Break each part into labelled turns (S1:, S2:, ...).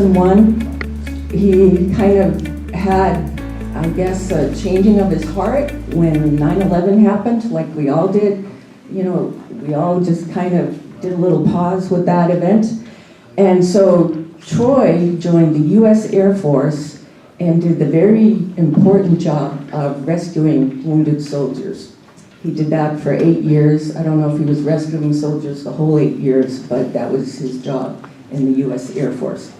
S1: 2001, he kind of had, I guess, a changing of his heart when 9/11 happened, like we all did. You know, we all just kind of did a little pause with that event. And so Troy joined the US Air Force and did the very important job of rescuing wounded soldiers. He did that for 8 years. I don't know if he was rescuing soldiers the whole 8 years, but that was his job in the US Air Force.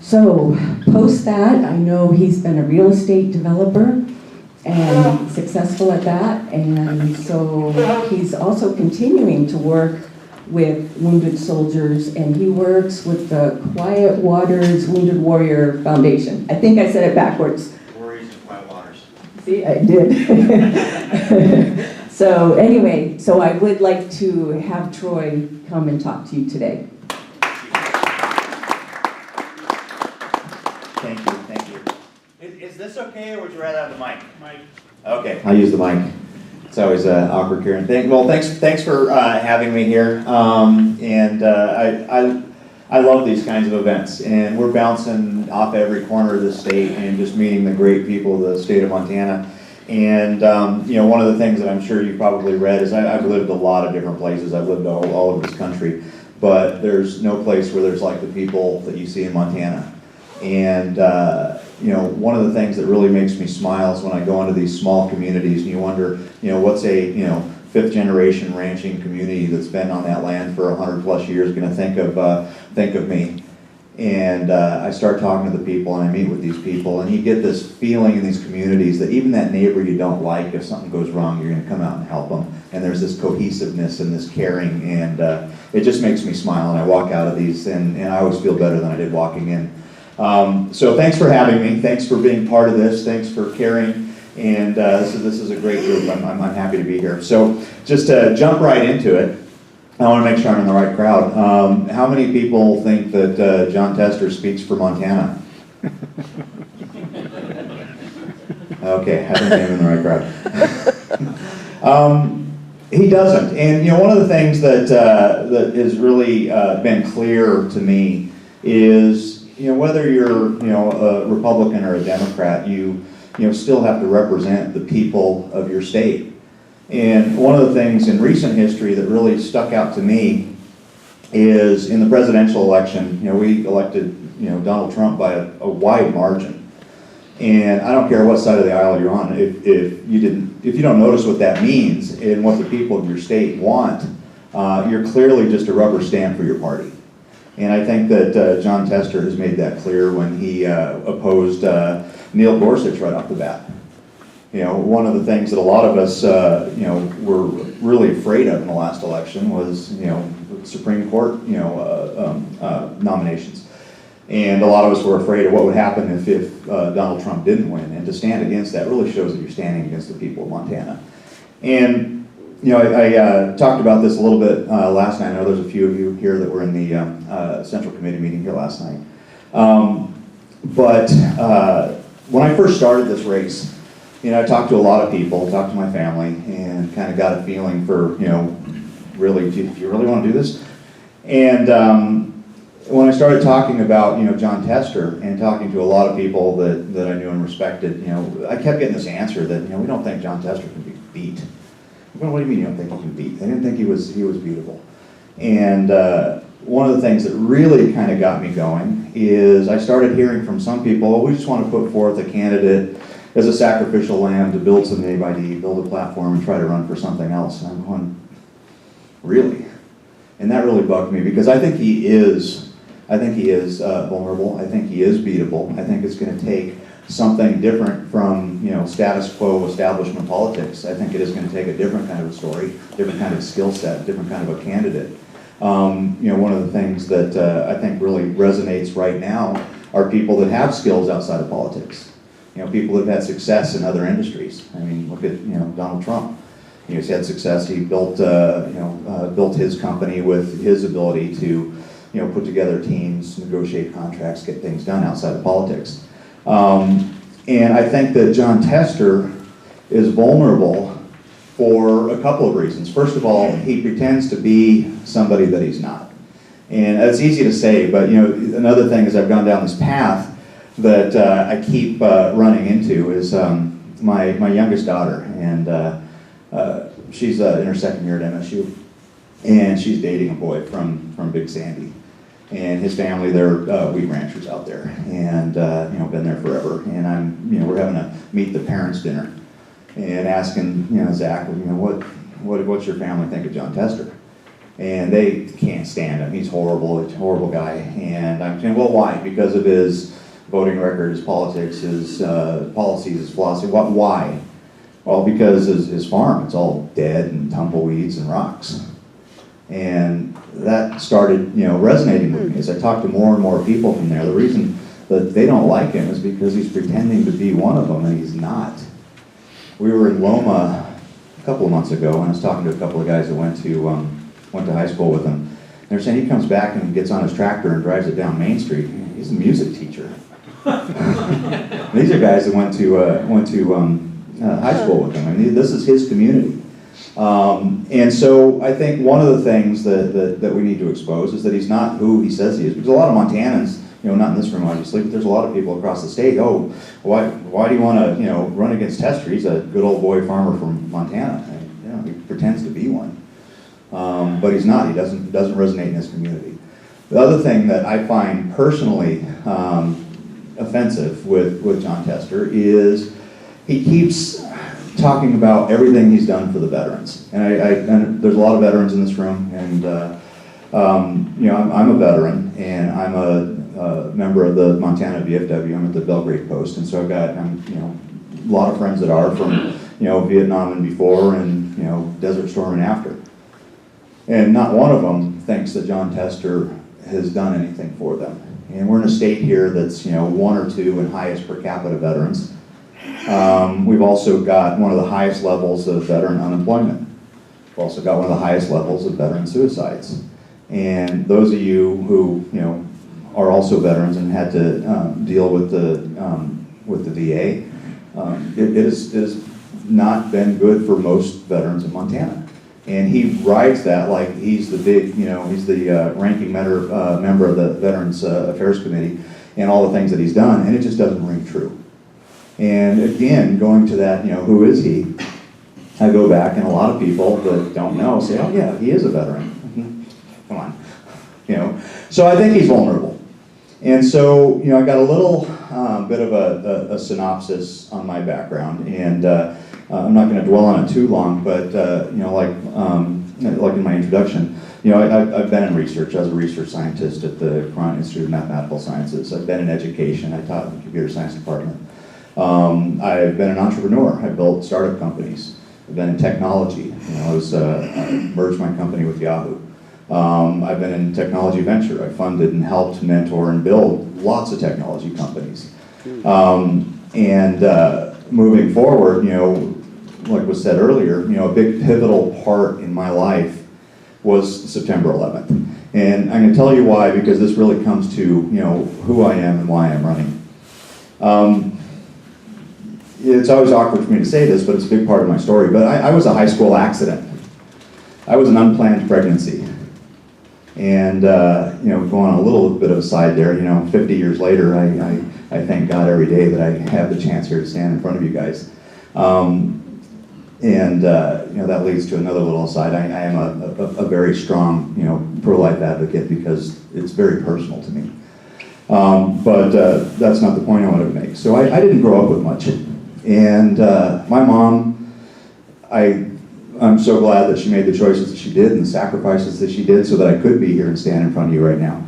S1: So post that, I know he's been a real estate developer and successful at that. And so he's also continuing to work with wounded soldiers, and he works with the Quiet Waters Wounded Warrior Foundation. I think I said it backwards.
S2: Warriors and Quiet Waters.
S1: See, I did. So anyway, so I would like to have Troy come and talk to you today.
S2: Thank you, thank you. Is this okay, or would you rather have the mic?
S3: Mic.
S2: Okay, I'll use the mic. It's always awkward here. Well, thanks for having me here. I love these kinds of events, and we're bouncing off every corner of the state and just meeting the great people of the state of Montana. And you know, one of the things that I'm sure you've probably read is I've lived a lot of different places. I've lived all over this country, but there's no place where there's like the people that you see in Montana. And you know, one of the things that really makes me smile is when I go into these small communities and you wonder, you know, what's a, you know, 5th generation ranching community that's been on that land for 100+ years going to think of me. And I start talking to the people and I meet with these people, and you get this feeling in these communities that even that neighbor you don't like, if something goes wrong, you're going to come out and help them. And there's this cohesiveness and this caring, and it just makes me smile. And I walk out of these and I always feel better than I did walking in. So thanks for having me. Thanks for being part of this. Thanks for caring. And this is a great group. I'm happy to be here. So just to jump right into it, I want to make sure I'm in the right crowd. How many people think that John Tester speaks for Montana? Okay, I think I'm in the right crowd. He doesn't. And you know, one of the things that has really been clear to me is, you know, whether you're, you know, a Republican or a Democrat, you still have to represent the people of your state. And one of the things in recent history that really stuck out to me is in the presidential election, you know, we elected, you know, Donald Trump by a wide margin. And I don't care what side of the aisle you're on, if you don't notice what that means and what the people of your state want, you're clearly just a rubber stamp for your party. And I think that John Tester has made that clear when he opposed Neil Gorsuch right off the bat. You know, one of the things that a lot of us, you know, were really afraid of in the last election was, you know, Supreme Court, you know, nominations. And a lot of us were afraid of what would happen if Donald Trump didn't win. And to stand against that really shows that you're standing against the people of Montana. And you know, I talked about this a little bit last night. I know there's a few of you here that were in the Central Committee meeting here last night. But when I first started this race, you know, I talked to a lot of people, talked to my family, and kind of got a feeling for, you know, really, do you really want to do this? And when I started talking about, you know, John Tester and talking to a lot of people that I knew and respected, you know, I kept getting this answer that, you know, we don't think John Tester can be beat. Well, what do you mean you don't think he can beat? They didn't think he was beautiful. And one of the things that really kind of got me going is I started hearing from some people, oh, we just want to put forth a candidate as a sacrificial lamb to build some day-by-day, build a platform and try to run for something else. And I'm going, really? And that really bugged me because I think he is vulnerable. I think he is beatable. I think it's going to take something different from, you know, status quo establishment politics. I think it is going to take a different kind of a story, different kind of skill set, different kind of a candidate. You know, one of the things that I think really resonates right now are people that have skills outside of politics. You know, people that have had success in other industries. I mean, look at, you know, Donald Trump. You know, he's had success. He built, built his company with his ability to, you know, put together teams, negotiate contracts, get things done outside of politics. And I think that John Tester is vulnerable for a couple of reasons. First of all, he pretends to be somebody that he's not. And it's easy to say, but another thing as I've gone down this path that I keep running into is my youngest daughter, and she's in her second year at MSU, and she's dating a boy from Big Sandy, and his family, they're wheat ranchers out there, and been there forever. And we're having a meet the parents dinner, and asking Zach, what's your family think of John Tester? And they can't stand him. He's horrible. He's a horrible guy. And I'm saying, well, why? Because of his voting record, his politics, his policies, his philosophy. Why? Well, because his farm, it's all dead and tumbleweeds and rocks. And that started, resonating with me as I talked to more and more people from there. The reason that they don't like him is because he's pretending to be one of them, and he's not. We were in Loma a couple of months ago, and I was talking to a couple of guys that went to high school with him. They're saying he comes back and gets on his tractor and drives it down Main Street. He's a music teacher. These are guys that went to high school with him. I mean, this is his community. And so I think one of the things that we need to expose is that he's not who he says he is. Because a lot of Montanans, not in this room obviously, but there's a lot of people across the state, why do you want to, run against Tester? He's a good old boy farmer from Montana. And, he pretends to be one. But he's not. He doesn't resonate in his community. The other thing that I find personally offensive with John Tester is he keeps talking about everything he's done for the veterans. And there's a lot of veterans in this room, and I'm a veteran, and I'm a member of the Montana VFW. I'm at the Belgrade Post, and so I've got a lot of friends that are from Vietnam and before, and Desert Storm and after. And not one of them thinks that John Tester has done anything for them. And we're in a state here that's one or two in highest per capita veterans. We've also got one of the highest levels of veteran unemployment. We've also got one of the highest levels of veteran suicides. And those of you who are also veterans and had to deal with the VA, it has not been good for most veterans in Montana. And he rides that like he's the big, he's the ranking member of the Veterans Affairs Committee and all the things that he's done, and it just doesn't ring true. And again, going to that, who is he? I go back, and a lot of people that don't know say, oh yeah, he is a veteran. Come on. So I think he's vulnerable. And so, I got a little bit of a synopsis on my background, and I'm not going to dwell on it too long, but like in my introduction, I've been in research. I was a research scientist at the Cron Institute of Mathematical Sciences. I've been in education. I taught in the computer science department. I've been an entrepreneur. I built startup companies. I've been in technology. I merged my company with Yahoo. I've been in technology venture. I funded and helped mentor and build lots of technology companies. Moving forward, like was said earlier, a big pivotal part in my life was September 11th. And I'm going to tell you why, because this really comes to, who I am and why I'm running. It's always awkward for me to say this, but it's a big part of my story. But I was a high school accident. I was an unplanned pregnancy. And, going on a little bit of a side there, 50 years later, I thank God every day that I have the chance here to stand in front of you guys. That leads to another little aside. I am a very strong, pro-life advocate because it's very personal to me. But that's not the point I wanted to make. So I didn't grow up with much. And my mom, I'm so glad that she made the choices that she did and the sacrifices that she did so that I could be here and stand in front of you right now.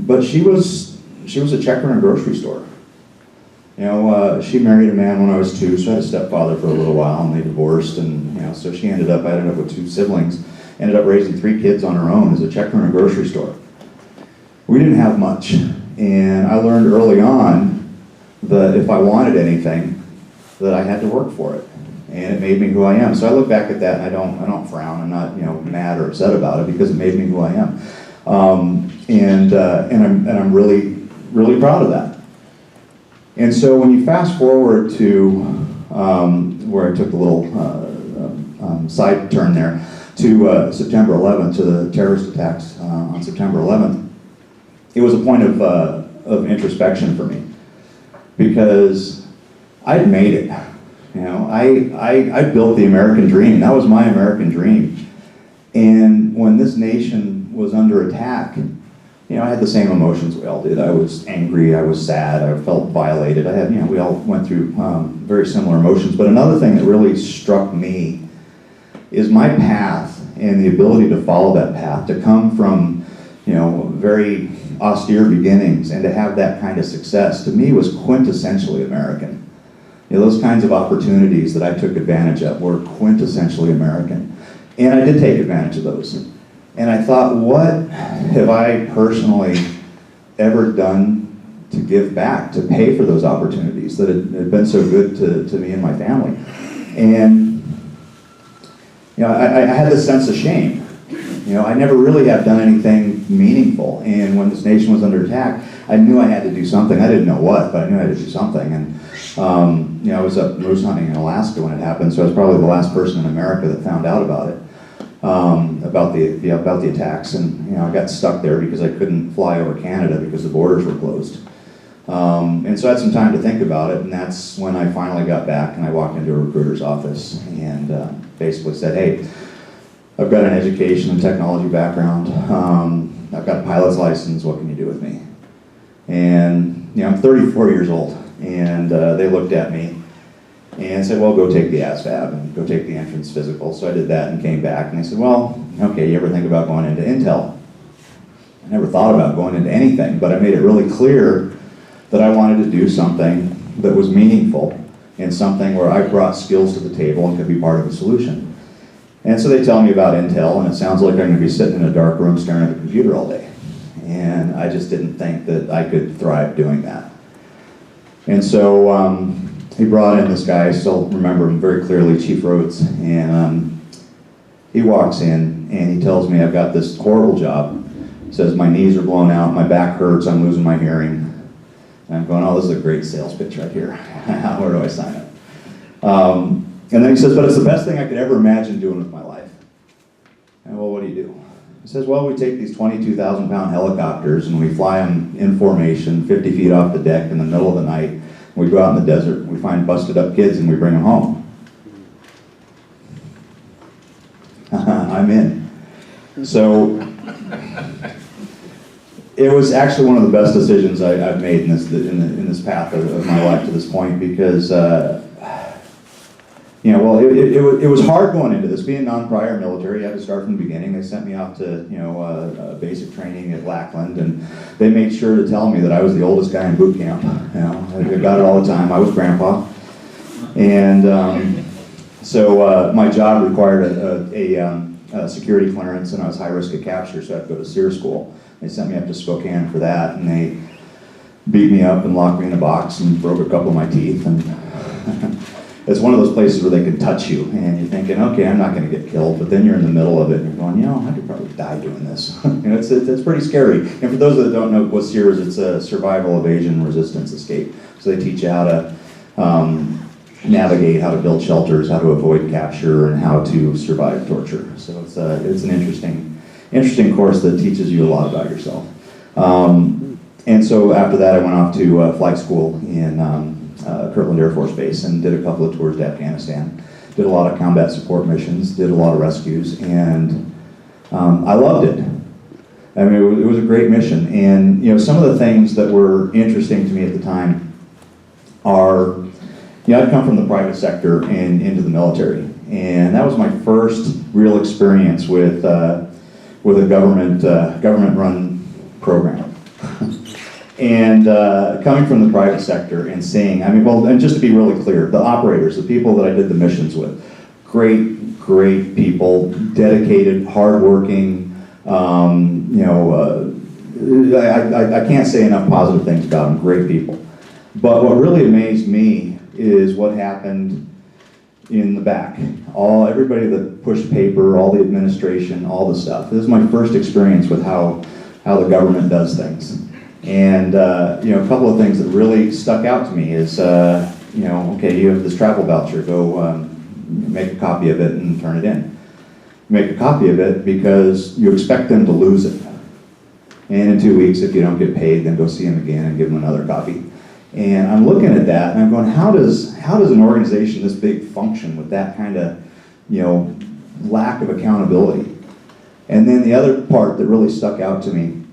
S2: But she was a checker in a grocery store. She married a man when I was 2, so I had a stepfather for a little while, and they divorced, and so she ended up with 2 siblings, ended up raising 3 kids on her own as a checker in a grocery store. We didn't have much, and I learned early on that if I wanted anything, that I had to work for it, and it made me who I am. So I look back at that, and I don't frown. I'm not mad or upset about it because it made me who I am, and I'm really, really proud of that. And so when you fast forward to where I took a little side turn there to September 11th, to the terrorist attacks on on September 11th, it was a point of introspection for me, because I'd made it. You know, I built the American dream. That was my American dream. And when this nation was under attack, you know, I had the same emotions we all did. I was angry, I was sad, I felt violated. I had, you know, we all went through very similar emotions. But another thing that really struck me is my path and the ability to follow that path, to come from, you know, very austere beginnings and to have that kind of success, to me was quintessentially American. You know, those kinds of opportunities that I took advantage of were quintessentially American. And I did take advantage of those. And I thought, what have I personally ever done to give back, to pay for those opportunities that had been so good to me and my family? And, you know, I had this sense of shame. You know, I never really have done anything meaningful. And when this nation was under attack, I knew I had to do something. I didn't know what, but I knew I had to do something. And, you know, I was up moose hunting in Alaska when it happened, so I was probably the last person in America that found out about it. About the attacks, and you know, I got stuck there because I couldn't fly over Canada because the borders were closed. And so I had some time to think about it, and that's when I finally got back and I walked into a recruiter's office and basically said, hey, I've got an education and technology background, I've got a pilot's license, what can you do with me? And you know, I'm 34 years old, and they looked at me and said, well, go take the ASVAB and go take the entrance physical. So I did that and came back, and they said, well, okay, you ever think about going into Intel? I never thought about going into anything, but I made it really clear that I wanted to do something that was meaningful and something where I brought skills to the table and could be part of the solution. And so they tell me about Intel, and it sounds like I'm going to be sitting in a dark room staring at a computer all day. And I just didn't think that I could thrive doing that. And so he brought in this guy, I still remember him very clearly, Chief Rhodes, and he walks in and he tells me I've got this horrible job. He says my knees are blown out, my back hurts, I'm losing my hearing. And I'm going, oh, this is a great sales pitch right here. Where do I sign up? And then he says, but it's the best thing I could ever imagine doing with my life. And well, what do you do? He says, well, we take these 22,000-pound helicopters and we fly them in formation 50 feet off the deck in the middle of the night. We go out in the desert, we find busted up kids and we bring them home. I'm in. So it was actually one of the best decisions I've made in this path of my life to this point, because you know, well, it was hard going into this. Being non-prior military, I had to start from the beginning. They sent me out to, you know, basic training at Lackland, and they made sure to tell me that I was the oldest guy in boot camp. You know, I got it all the time. I was grandpa, and so my job required a security clearance, and I was high risk of capture, so I had to go to SEER school. They sent me up to Spokane for that, and they beat me up and locked me in a box and broke a couple of my teeth. And it's one of those places where they can touch you, and you're thinking, okay, I'm not going to get killed, but then you're in the middle of it, and you're going, you know, I could probably die doing this. You know, it's pretty scary. And for those that don't know what SEER is, it's a survival, evasion, resistance, escape. So they teach you how to navigate, how to build shelters, how to avoid capture, and how to survive torture. So it's an interesting course that teaches you a lot about yourself. And so after that, I went off to flight school in Kirtland Air Force Base and did a couple of tours to Afghanistan. Did a lot of combat support missions, did a lot of rescues, and I loved it. I mean, it was a great mission. And you know, some of the things that were interesting to me at the time are, you know, I'd come from the private sector and into the military, and that was my first real experience with a government-run program. And coming from the private sector and seeing, I mean, well, and just to be really clear, the operators, the people that I did the missions with, great people, dedicated, hardworking. You know, I can't say enough positive things about them. Great people. But what really amazed me is what happened in the back. Everybody that pushed paper, all the administration, all the stuff. This is my first experience with how the government does things. And you know, a couple of things that really stuck out to me is, you know, okay, you have this travel voucher, go make a copy of it and turn it in. Make a copy of it because you expect them to lose it. And in 2 weeks, if you don't get paid, then go see them again and give them another copy. And I'm looking at that and I'm going, how does an organization this big function with that kind of, lack of accountability? And then the other part that really stuck out to me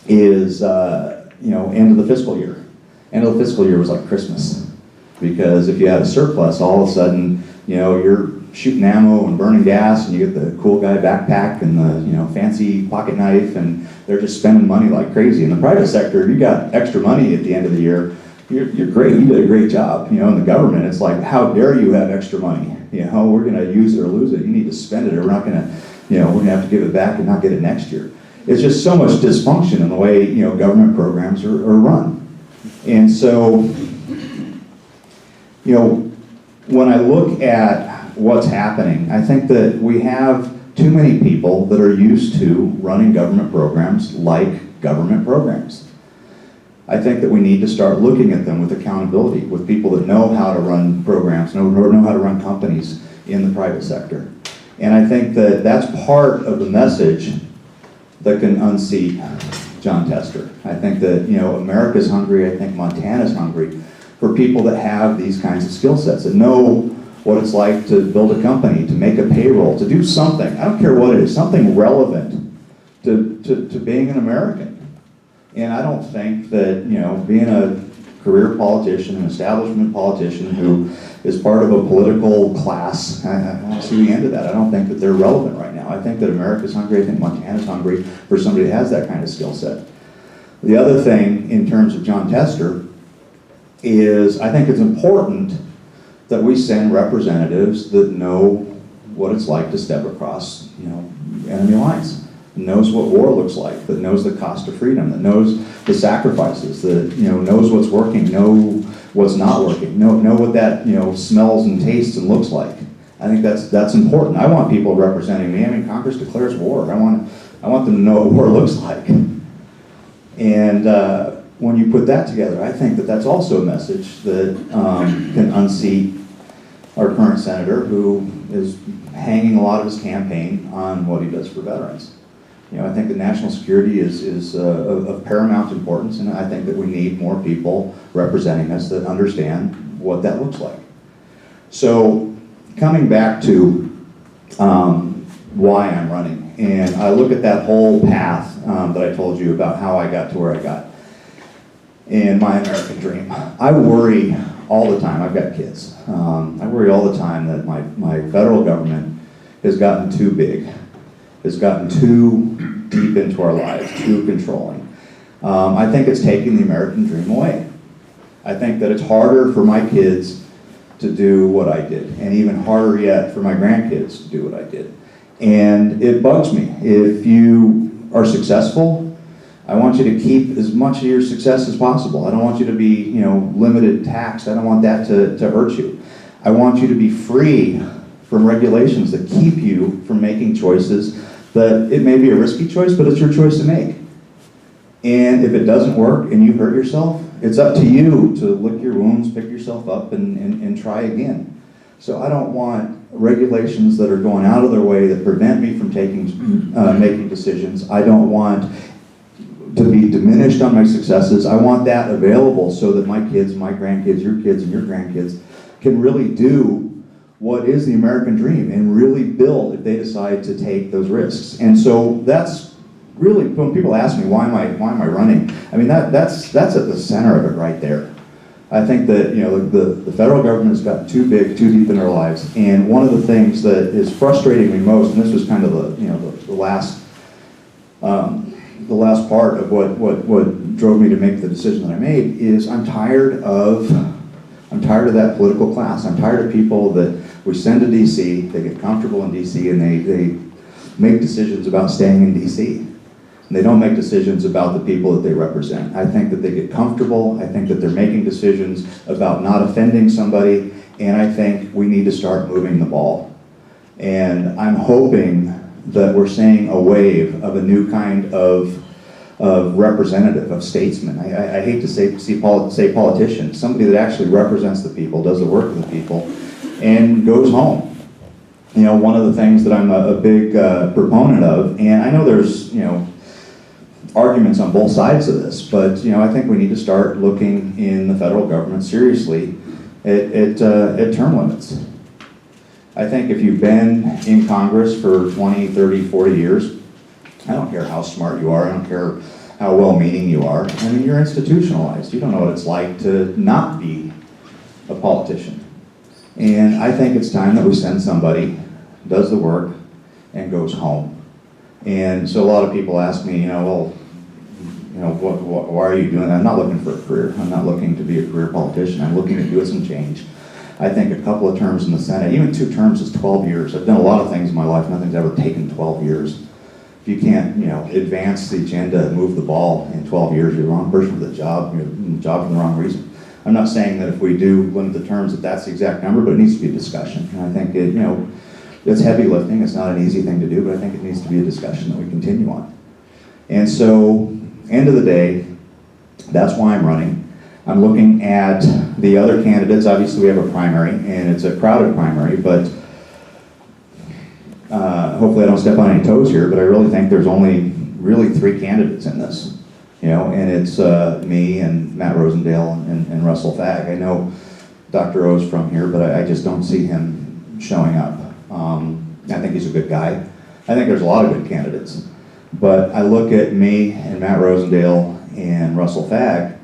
S2: is, end of the fiscal year. End of the fiscal year was like Christmas. Because if you had a surplus, all of a sudden, you're shooting ammo and burning gas, and you get the cool guy backpack and the fancy pocket knife, and they're just spending money like crazy. In the private sector, if you got extra money at the end of the year, you're great. You did a great job. In the government, it's like, how dare you have extra money? We're going to use it or lose it. You need to spend it, or we're not going to. We're going to have to give it back and not get it next year. It's just so much dysfunction in the way government programs are run, and so when I look at what's happening, I think that we have too many people that are used to running government programs like government programs. I think that we need to start looking at them with accountability, with people that know how to run programs, know how to run companies in the private sector. And I think that that's part of the message that can unseat John Tester. I think that, America's hungry, I think Montana's hungry for people that have these kinds of skill sets, that know what it's like to build a company, to make a payroll, to do something, I don't care what it is, something relevant to being an American. And I don't think that, being a career politician, an establishment politician who is part of a political class, I don't see the end of that. I don't think that they're relevant right now. I think that America's hungry. I think Montana's hungry for somebody that has that kind of skill set. The other thing in terms of John Tester is I think it's important that we send representatives that know what it's like to step across, enemy lines. Knows what war looks like, that knows the cost of freedom, that knows the sacrifices, that knows what's working, know what's not working, know what that smells and tastes and looks like. I think that's important. I want people representing me. I mean, Congress declares war. I want them to know what war looks like. And when you put that together, I think that that's also a message that can unseat our current senator, who is hanging a lot of his campaign on what he does for veterans. I think that national security is of paramount importance, and I think that we need more people representing us that understand what that looks like. So, coming back to why I'm running, and I look at that whole path that I told you about how I got to where I got, and my American dream. I worry all the time. I've got kids. I worry all the time that my federal government has gotten too big. Has gotten too deep into our lives, too controlling. I think it's taking the American dream away. I think that it's harder for my kids to do what I did, and even harder yet for my grandkids to do what I did. And it bugs me. If you are successful, I want you to keep as much of your success as possible. I don't want you to be, limited, taxed. I don't want that to hurt you. I want you to be free from regulations that keep you from making choices that it may be a risky choice, but it's your choice to make. And if it doesn't work and you hurt yourself, it's up to you to lick your wounds, pick yourself up, and try again. So I don't want regulations that are going out of their way that prevent me from making decisions. I don't want to be diminished on my successes. I want that available so that my kids, my grandkids, your kids, and your grandkids can really do what is the American dream and really build if they decide to take those risks. And so that's really, when people ask me why am I running, I mean that's at the center of it right there. I think that the federal government has gotten too big, too deep in our lives, and one of the things that is frustrating me most, and this was kind of the last part of what drove me to make the decision that I made, is I'm tired of that political class. I'm tired of people that we send to DC, they get comfortable in DC, and they make decisions about staying in DC. And they don't make decisions about the people that they represent. I think that they get comfortable. I think that they're making decisions about not offending somebody, and I think we need to start moving the ball. And I'm hoping that we're seeing a wave of a new kind of representative, of statesman. I hate to say politician, somebody that actually represents the people, does the work of the people, and goes home. One of the things that I'm a big proponent of, and I know there's arguments on both sides of this, but I think we need to start looking in the federal government seriously at term limits. I think if you've been in Congress for 20, 30, 40 years, I don't care how smart you are, I don't care how well-meaning you are, I mean, you're institutionalized. You don't know what it's like to not be a politician. And I think it's time that we send somebody, does the work, and goes home. And so a lot of people ask me, why are you doing that? I'm not looking for a career. I'm not looking to be a career politician. I'm looking to do some change. I think a couple of terms in the Senate, even 2 terms is 12 years. I've done a lot of things in my life. Nothing's ever taken 12 years. If you can't, advance the agenda, move the ball in 12 years, you're the wrong person for the job. You're in the job for the wrong reason. I'm not saying that if we do limit the terms that that's the exact number, but it needs to be a discussion. And I think it's heavy lifting. It's not an easy thing to do, but I think it needs to be a discussion that we continue on. And so, end of the day, that's why I'm running. I'm looking at the other candidates. Obviously, we have a primary, and it's a crowded primary, but hopefully I don't step on any toes here, but I really think there's only really 3 candidates in this. And it's me and Matt Rosendale and Russell Fagg. I know Dr. O's from here, but I just don't see him showing up. I think he's a good guy. I think there's a lot of good candidates. But I look at me and Matt Rosendale and Russell Fagg,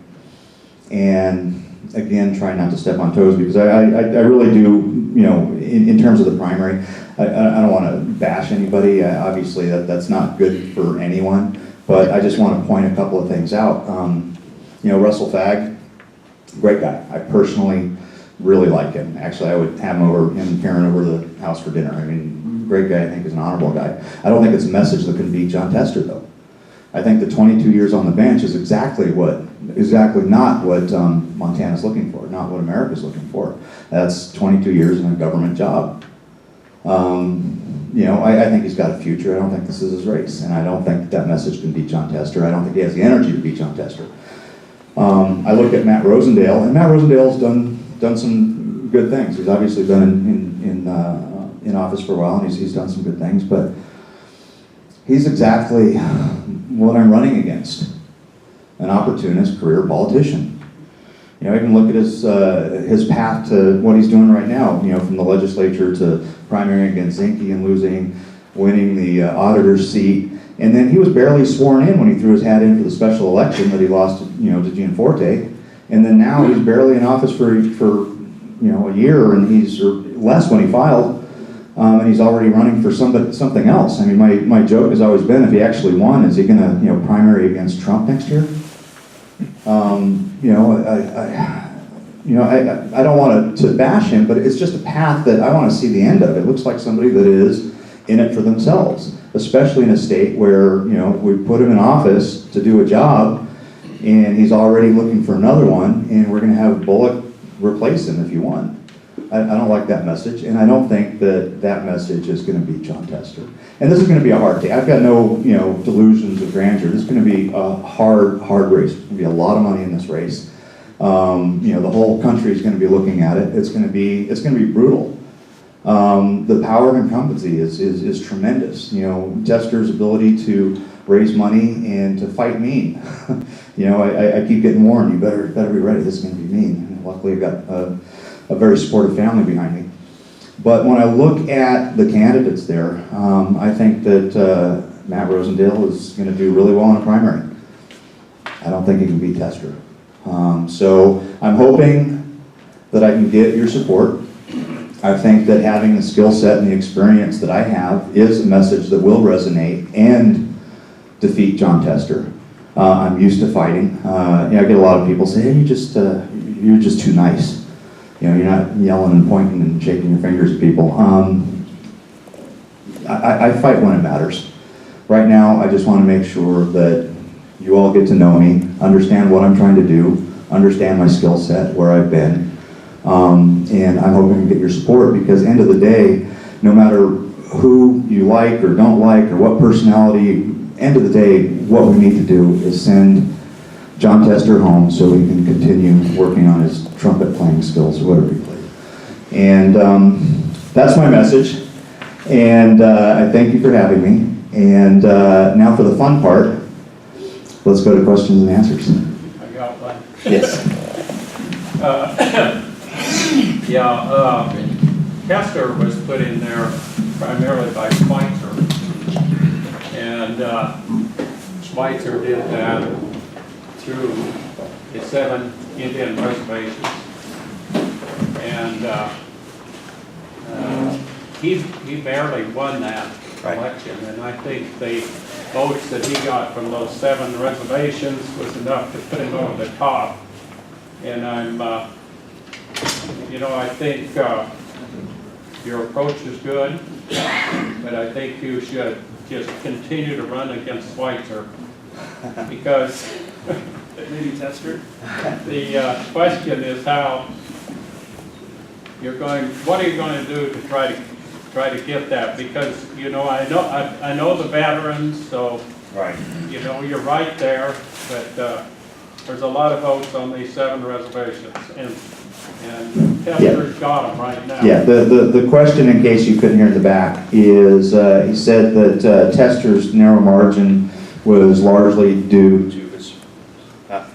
S2: and again, try not to step on toes, because I really do, in terms of the primary, I don't want to bash anybody. Obviously, that's not good for anyone. But I just want to point a couple of things out. Russell Fagg, great guy. I personally really like him. Actually, I would have him and Karen over to the house for dinner. I mean, great guy. I think he's an honorable guy. I don't think it's a message that can beat John Tester, though. I think the 22 years on the bench is exactly not what Montana's looking for, not what America's looking for. That's 22 years in a government job. I think he's got a future. I don't think this is his race, and I don't think that message can beat John Tester. I don't think he has the energy to beat John Tester. I look at Matt Rosendale, and Matt Rosendale's done some good things. He's obviously been in office for a while, and he's done some good things, but he's exactly what I'm running against: an opportunist career politician. I can look at his path to what he's doing right now, from the legislature to primary against Zinke and winning the auditor's seat. And then he was barely sworn in when he threw his hat in for the special election that he lost to Gianforte. And then now he's barely in office for a year, and or less when he filed, and he's already running for something else. I mean, my joke has always been, if he actually won, is he going to primary against Trump next year? I don't want to bash him, but it's just a path that I want to see the end of. It looks like somebody that is in it for themselves, especially in a state where, we put him in office to do a job, and he's already looking for another one, and we're going to have Bullock replace him if he won. I don't like that message, and I don't think that message is going to beat John Tester. And this is going to be a hard day. I've got no, delusions of grandeur. This is going to be a hard race. There's going to be a lot of money in this race. The whole country is going to be looking at it. It's going to be brutal. The power of incumbency is tremendous. Tester's ability to raise money and to fight mean. I keep getting warned. You better be ready. This is going to be mean. And luckily, I've got a very supportive family behind me. But when I look at the candidates there, I think that Matt Rosendale is going to do really well in a primary. I don't think he can beat Tester. So I'm hoping that I can get your support. I think that having the skill set and the experience that I have is a message that will resonate and defeat John Tester. I'm used to fighting. I get a lot of people say, hey, you're just too nice. You're not yelling and pointing and shaking your fingers at people. I fight when it matters. Right now, I just want to make sure that you all get to know me, understand what I'm trying to do, understand my skill set, where I've been, and I'm hoping to get your support, because end of the day, no matter who you like or don't like or what personality, end of the day, what we need to do is send John Tester home so he can continue working on his trumpet playing skills or whatever he played. And that's my message, and I thank you for having me. And now for the fun part. let's go to questions and answers.
S3: I got one.
S2: Yes.
S3: Kessler was put in there primarily by Schweitzer. And Schweitzer did that through the 7 Indian reservations. And he barely won that election. And I think the votes that he got from those 7 reservations was enough to put him over the top. And I think your approach is good, but I think you should just continue to run against Schweitzer, because
S4: Maybe Tester?
S3: the question is how what are you going to do to try to get that? Because I know the veterans, so
S2: Right.
S3: you're right there, but there's a lot of votes on these 7 reservations, and Tester's got them right now.
S2: Yeah, the question, in case you couldn't hear in the back, is he said that Tester's narrow margin was largely due to his...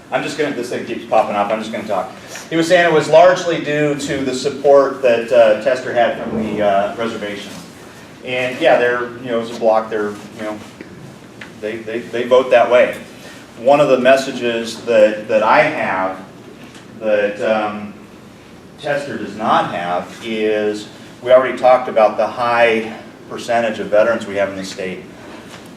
S2: this thing keeps popping up, I'm just going to talk. He was saying it was largely due to the support that Tester had from the reservation. And yeah, as a block, they vote that way. One of the messages that I have that Tester does not have is, we already talked about the high percentage of veterans we have in the state.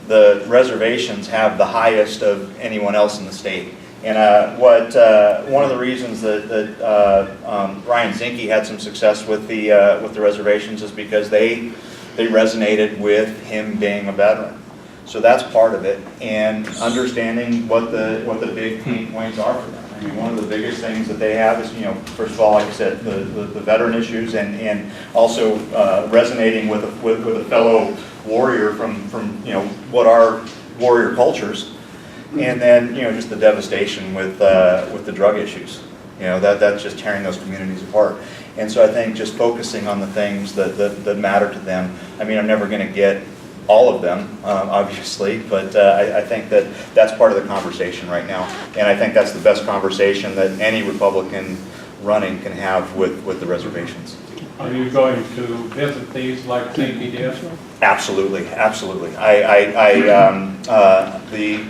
S2: The reservations have the highest of anyone else in the state. And one of the reasons that Ryan Zinke had some success with the reservations is because they resonated with him being a veteran. So that's part of it, and understanding what the big pain points are for them. I mean, one of the biggest things that they have is, first of all, like I said, the veteran issues, and also resonating with a fellow warrior from what are warrior cultures, and then just the devastation with the drug issues. That's just tearing those communities apart. And so I think just focusing on the things that matter to them. I mean, I'm never going to get all of them, obviously, but I think that's part of the conversation right now. And I think that's the best conversation that any Republican running can have with the reservations.
S3: Are you going to visit these like Zinke did?
S2: Absolutely, absolutely. The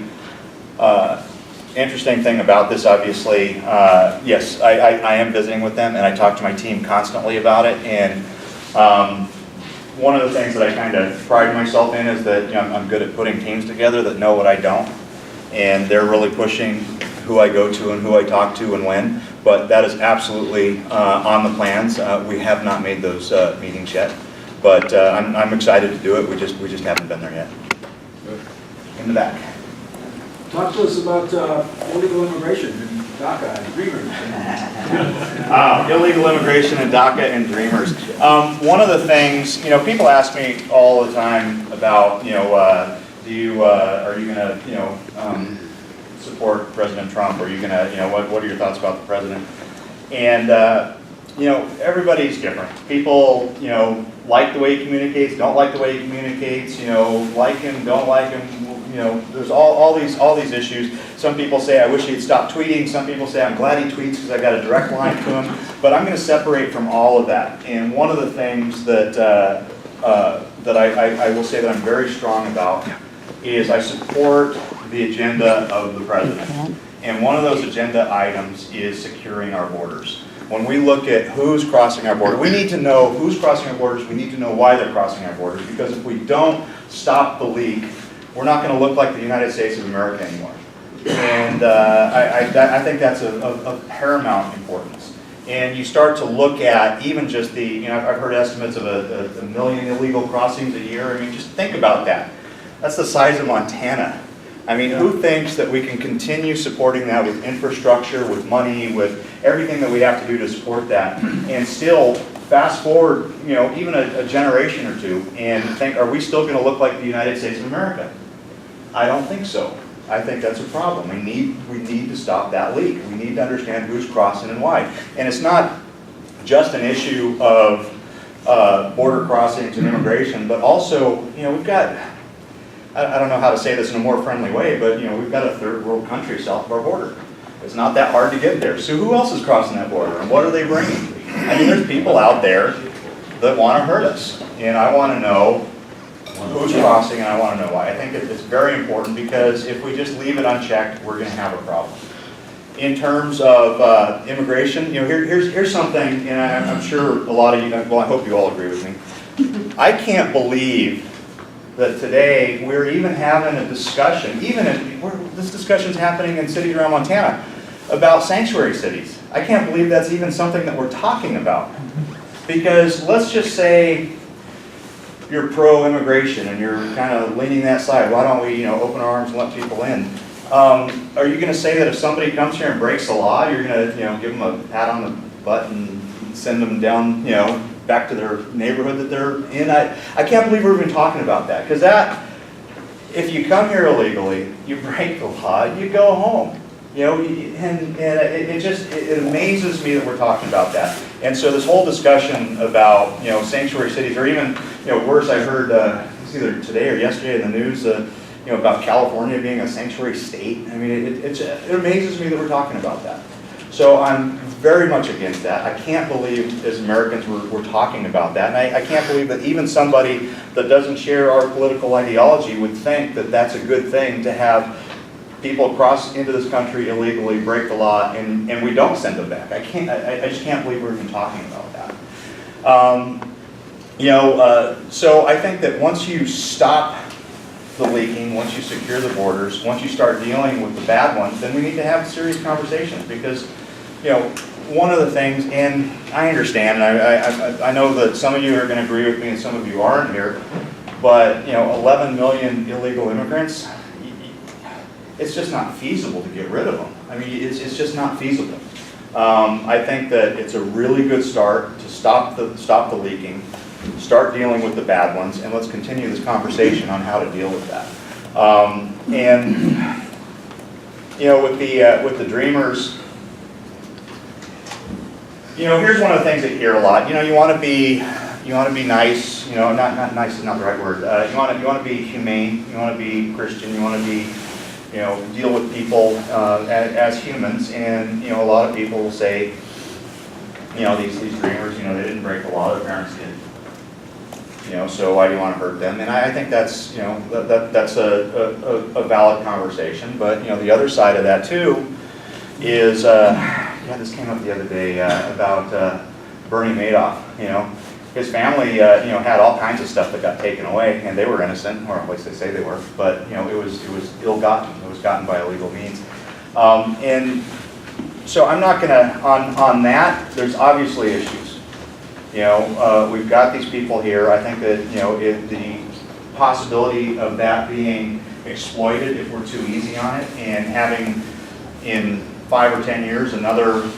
S2: interesting thing about this, obviously, yes, I am visiting with them, and I talk to my team constantly about it. And one of the things that I kind of pride myself in is that I'm good at putting teams together that know what I don't, and they're really pushing who I go to and who I talk to and when. But that is absolutely on the plans. We have not made those meetings yet, but I'm excited to do it. We just haven't been there yet. In the back.
S4: Talk to us about illegal immigration in DACA and Dreamers.
S2: Illegal immigration in DACA and Dreamers. One of the things, people ask me all the time about, are you going to, support President Trump? Are you going to, what are your thoughts about the president? And, everybody's different. People, like the way he communicates, don't like the way he communicates, like him, don't like him. There's all these issues. Some people say, I wish he'd stop tweeting. Some people say, I'm glad he tweets because I got a direct line to him. But I'm going to separate from all of that. And one of the things that I will say that I'm very strong about is I support the agenda of the president. And one of those agenda items is securing our borders. When we look at who's crossing our border, we need to know who's crossing our borders. We need to know why they're crossing our borders. Because if we don't stop the leak, we're not going to look like the United States of America anymore. And I think that's of paramount importance. And you start to look at even just the, I've heard estimates of a million illegal crossings a year. I mean, just think about that. That's the size of Montana. I mean, who thinks that we can continue supporting that with infrastructure, with money, with everything that we have to do to support that, and still fast forward, even a generation or two, and think, are we still going to look like the United States of America? I don't think so. I think that's a problem. We need to stop that leak. We need to understand who's crossing and why. And it's not just an issue of border crossings and immigration, but also, we've got I don't know how to say this in a more friendly way, but we've got a third world country south of our border. It's not that hard to get there. So who else is crossing that border, and what are they bringing? I mean, there's people out there that want to hurt us, and I want to know who's crossing, and I want to know why. I think it's very important, because if we just leave it unchecked, we're going to have a problem. In terms of immigration, here's something, and I'm sure a lot of you, well, I hope you all agree with me. I can't believe that today we're even having a discussion, this discussion's happening in cities around Montana, about sanctuary cities. I can't believe that's even something that we're talking about. Because let's just say you're pro-immigration and you're kind of leaning that side. Why don't we, open our arms and let people in? Are you going to say that if somebody comes here and breaks the law, you're going to, give them a pat on the butt and send them down, back to their neighborhood that they're in? I can't believe we're even talking about that. Because if you come here illegally, you break the law, you go home. And it amazes me that we're talking about that. And so this whole discussion about, sanctuary cities, or even, worse, I heard, it's either today or yesterday in the news, about California being a sanctuary state. I mean, it amazes me that we're talking about that. So I'm very much against that. I can't believe as Americans we're talking about that. And I can't believe that even somebody that doesn't share our political ideology would think that that's a good thing to have people cross into this country illegally, break the law, and we don't send them back. I just can't believe we're even talking about that. So I think that once you stop the leaking, once you secure the borders, once you start dealing with the bad ones, then we need to have serious conversations, because one of the things, and I understand, and I know that some of you are going to agree with me and some of you aren't here, but 11 million illegal immigrants, it's just not feasible to get rid of them. I mean, it's just not feasible. I think that it's a really good start to stop the leaking, start dealing with the bad ones, and let's continue this conversation on how to deal with that. With the dreamers, here's one of the things that you hear a lot. You want to be nice. Not nice is not the right word. You want to be humane. You want to be Christian. You want to be deal with people as humans, and a lot of people will say, these dreamers, they didn't break the law, their parents did. So why do you want to hurt them? And I think that's that's a valid conversation. But the other side of that too is this came up the other day about Bernie Madoff. His family, had all kinds of stuff that got taken away, and they were innocent, or at least they say they were. But it was ill-gotten. It was gotten by illegal means. And so I'm not going to on that. There's obviously issues. We've got these people here. I think that the possibility of that being exploited if we're too easy on it, and having in 5 or 10 years another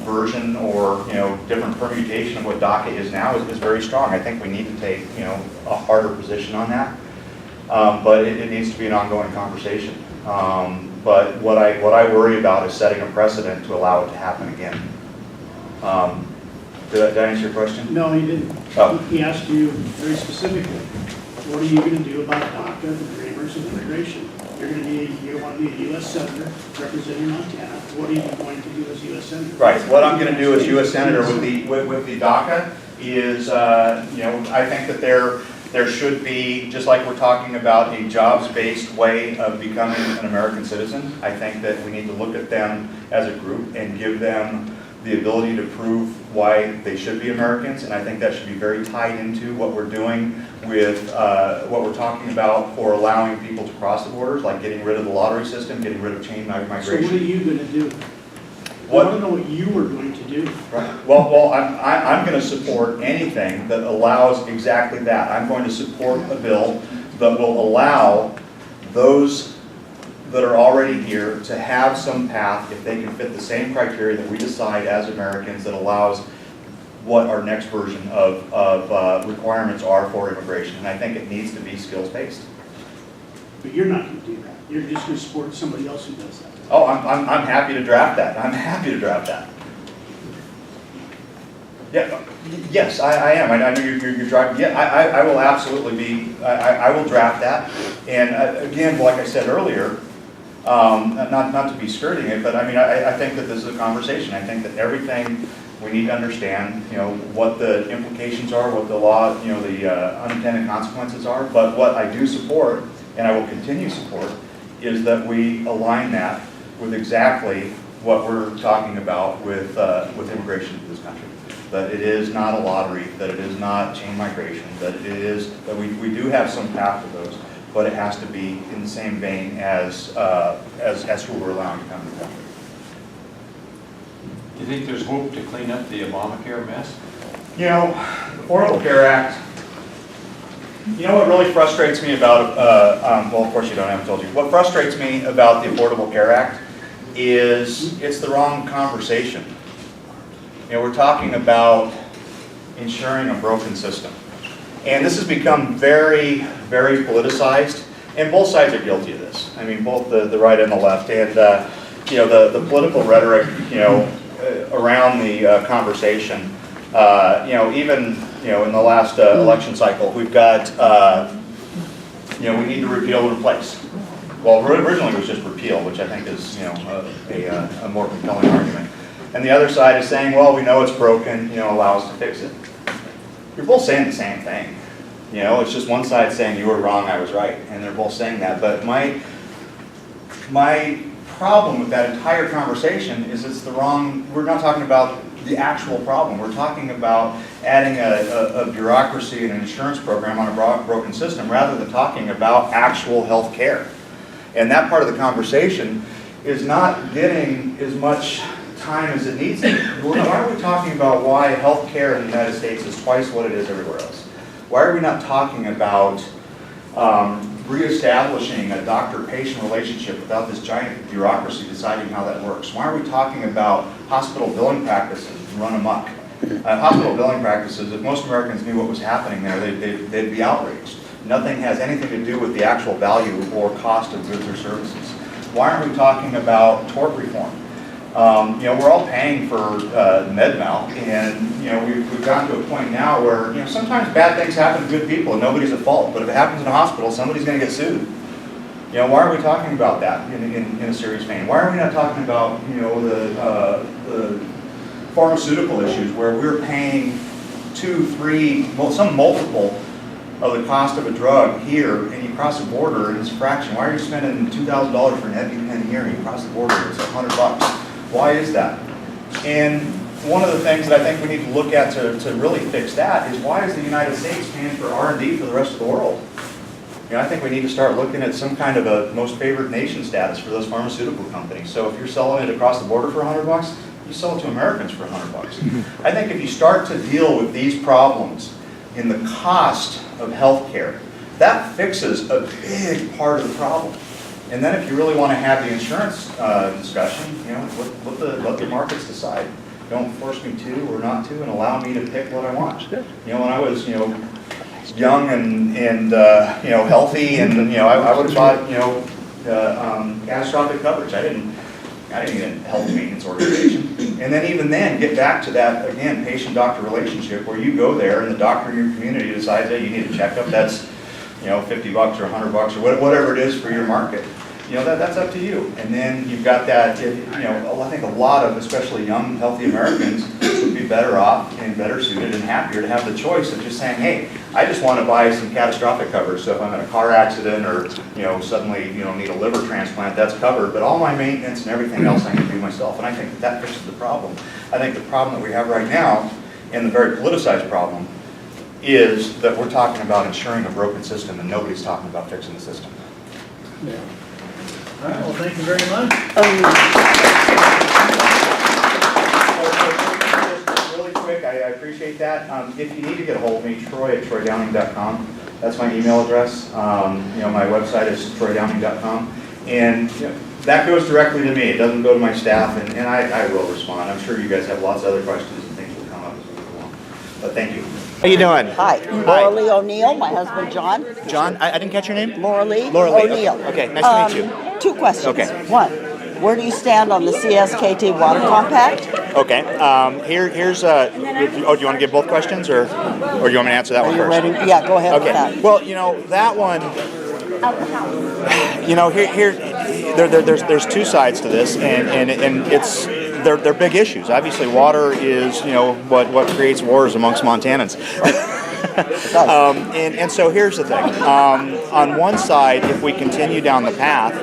S2: version or different permutation of what DACA is now is very strong. I think we need to take a harder position on that, but it needs to be an ongoing conversation. But what I worry about is setting a precedent to allow it to happen again. Did I answer your question?
S5: No, he didn't.
S2: Oh.
S5: He asked you very specifically, what are you going to do about DACA, the dreamers, and immigration? You want to be a U.S. Senator representing Montana. What are you going to do as U.S. Senator?
S2: Right. What I'm going to do as U.S. Senator with the DACA is, I think that there should be, just like we're talking about a jobs-based way of becoming an American citizen, I think that we need to look at them as a group and give them the ability to prove why they should be Americans, and I think that should be very tied into what we're doing with what we're talking about for allowing people to cross the borders, like getting rid of the lottery system, getting rid of chain migration.
S5: So what are you going to do? I want to know what you were going to do.
S2: Right. Well, I'm going to support anything that allows exactly that. I'm going to support a bill that will allow those that are already here to have some path, if they can fit the same criteria that we decide as Americans, that allows what our next version of requirements are for immigration. And I think it needs to be skills-based.
S5: But you're not going to do that. You're just going to support somebody else who does that.
S2: Oh, I'm happy to draft that. I'm happy to draft that. Yeah, yes, I am. I know you're driving. Yeah, I will absolutely be, I will draft that. And again, like I said earlier, not to be skirting it, but I mean, I think that this is a conversation. I think that everything we need to understand, you know, what the implications are, what the law, you know, the unintended consequences are. But what I do support, and I will continue to support, is that we align that with exactly what we're talking about with immigration to this country. That it is not a lottery, that it is not chain migration, that it is, that we do have some path to those, but it has to be in the same vein as who we're allowing to come to the country.
S6: Do you think there's hope to clean up the Obamacare mess?
S2: You know, the Affordable Care Act, you know what really frustrates me about, well, of course you don't, I haven't told you. What frustrates me about the Affordable Care Act is it's the wrong conversation. You know, we're talking about ensuring a broken system. And this has become very, very politicized, and both sides are guilty of this. I mean, both the right and the left. And, you know, the political rhetoric, you know, around the conversation, you know, even, you know, in the last election cycle, we've got, you know, we need to repeal and replace. Well, originally it was just repeal, which I think is, you know, a more compelling argument. And the other side is saying, well, we know it's broken, you know, allow us to fix it. You're both saying the same thing. You know, it's just one side saying you were wrong, I was right, and they're both saying that. But my problem with that entire conversation is it's the wrong, we're not talking about the actual problem. We're talking about adding a bureaucracy and an insurance program on a broken system rather than talking about actual health care. And that part of the conversation is not getting as much time as it needs to be. Why are we talking about why health care in the United States is twice what it is everywhere else? Why are we not talking about reestablishing a doctor-patient relationship without this giant bureaucracy deciding how that works? Why are we talking about hospital billing practices run amok? Hospital billing practices, if most Americans knew what was happening there, they'd be outraged. Nothing has anything to do with the actual value or cost of goods or services. Why aren't we talking about tort reform? You know, we're all paying for med mal, and you know we've gotten to a point now where you know sometimes bad things happen to good people and nobody's at fault. But if it happens in a hospital, somebody's going to get sued. You know, why are we talking about that in a serious vein? Why are we not talking about you know the pharmaceutical issues where we're paying 2, 3, well, some multiple of the cost of a drug here, and you cross the border and it's a fraction. Why are you spending $2,000 for an EpiPen here and you cross the border and it's $100? Why is that? And one of the things that I think we need to look at to really fix that is why is the United States paying for R&D for the rest of the world? You know, I think we need to start looking at some kind of a most favored nation status for those pharmaceutical companies. So if you're selling it across the border for $100, you sell it to Americans for $100. I think if you start to deal with these problems in the cost of healthcare, that fixes a big part of the problem. And then if you really want to have the insurance discussion, you know, let the markets decide. Don't force me to or not to, and allow me to pick what I want. You know, when I was, you know, young and you know, healthy, and you know, I would have bought, you know, catastrophic coverage. I didn't need a health maintenance organization. And then even then, get back to that, again, patient-doctor relationship where you go there and the doctor in your community decides that you need a checkup that's, you know, $50 or $100 or whatever it is for your market. You know, that's up to you. And then you've got that, you know, I think a lot of, especially young, healthy Americans would be better off and better suited and happier to have the choice of just saying, hey, I just want to buy some catastrophic coverage. So if I'm in a car accident or, you know, suddenly, you know, need a liver transplant, that's covered. But all my maintenance and everything else I can do myself. And I think that fixes the problem. I think the problem that we have right now, and the very politicized problem, is that we're talking about ensuring a broken system and nobody's talking about fixing the system.
S5: Yeah. All right, well, thank you very much.
S2: Really quick, I appreciate that. If you need to get a hold of me, Troy@troydowning.com. That's my email address. You know, my website is troydowning.com. And you know, that goes directly to me. It doesn't go to my staff, and I will respond. I'm sure you guys have lots of other questions and things will come up as we go along. But thank you.
S7: How you doing?
S8: Hi, Laura Lee O'Neill, my husband John.
S7: John, I didn't catch your name?
S8: Laura Lee
S7: Laura Lee.
S8: O'Neill.
S7: Okay, nice to meet you.
S8: 2 questions.
S7: Okay.
S8: One, where do you stand on the CSKT water compact?
S2: Okay, here's oh, do you want to give both questions, or do you want me to answer that
S8: Are
S2: one
S8: you
S2: first?
S8: ready? Yeah, go ahead with
S2: Okay,
S8: that.
S2: well, that one, there's two sides to this, and it's, they're big issues. Obviously, water is, what creates wars amongst Montanans. And so here's the thing. On one side, if we continue down the path,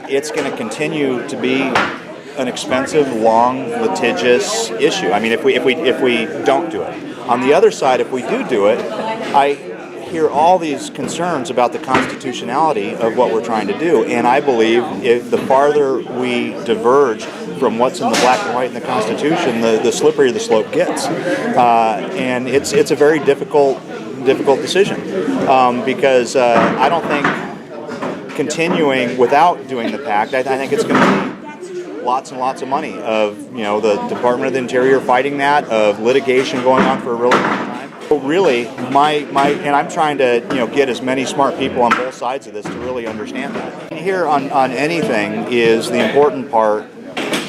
S2: it's going to continue to be an expensive, long, litigious issue. I mean, if we don't do it. On the other side, if we do it, I hear all these concerns about the constitutionality of what we're trying to do, and I believe if the farther we diverge from what's in the black and white in the Constitution, the slipperier the slope gets, and it's a very difficult decision, because I don't think continuing without doing the pact, I think it's going to be lots and lots of money of the Department of the Interior fighting that, of litigation going on for a really long time. But really, and I'm trying to get as many smart people on both sides of this to really understand that. Here on anything is the important part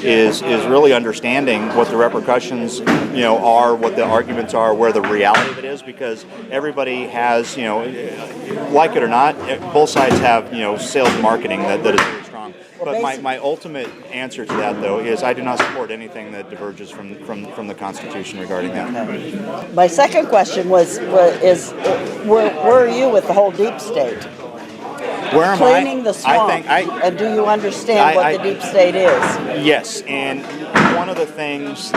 S2: is really understanding what the repercussions are, what the arguments are, where the reality of it is, because everybody has like it or not, both sides have sales and marketing that is very strong. But my ultimate answer to that, though, is I do not support anything that diverges from the Constitution regarding that.
S8: My second question was where are you with the whole deep state?
S2: Where am
S8: Cleaning the swamp. And do you understand what the deep state is?
S2: Yes, and one of the things,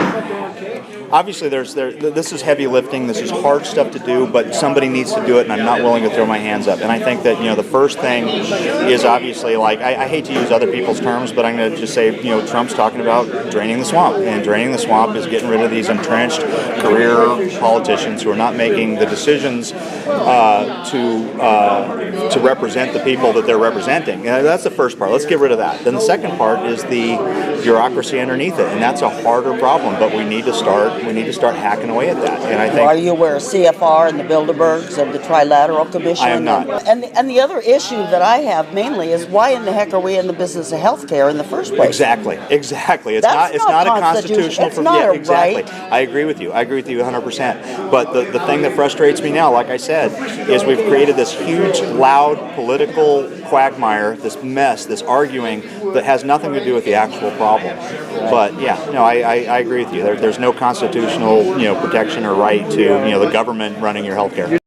S2: obviously this is heavy lifting, this is hard stuff to do, but somebody needs to do it, and I'm not willing to throw my hands up. And I think that the first thing is obviously, like, I hate to use other people's terms, but I'm going to just say, Trump's talking about draining the swamp, and draining the swamp is getting rid of these entrenched career politicians who are not making the decisions to represent the people that they're representing. That's the first part. Let's get rid of that. Then the second part is the bureaucracy underneath it, and that's a harder problem. But we need to start hacking away at that. And I think.
S8: Are you aware of CFR and the Bilderbergs and the Trilateral Commission?
S2: I am not.
S8: And the other issue that I have mainly is why in the heck are we in the business of healthcare in the first place?
S2: Exactly. It's not a constitutional.
S8: It's not
S2: exactly.
S8: Right.
S2: I agree with you 100%. But the thing that frustrates me now, like I said, is we've created this huge, loud political quagmire, this mess, this arguing that has nothing to do with the actual problem. But yeah, no, I agree with you. There's no constitutional protection or right to the government running your healthcare.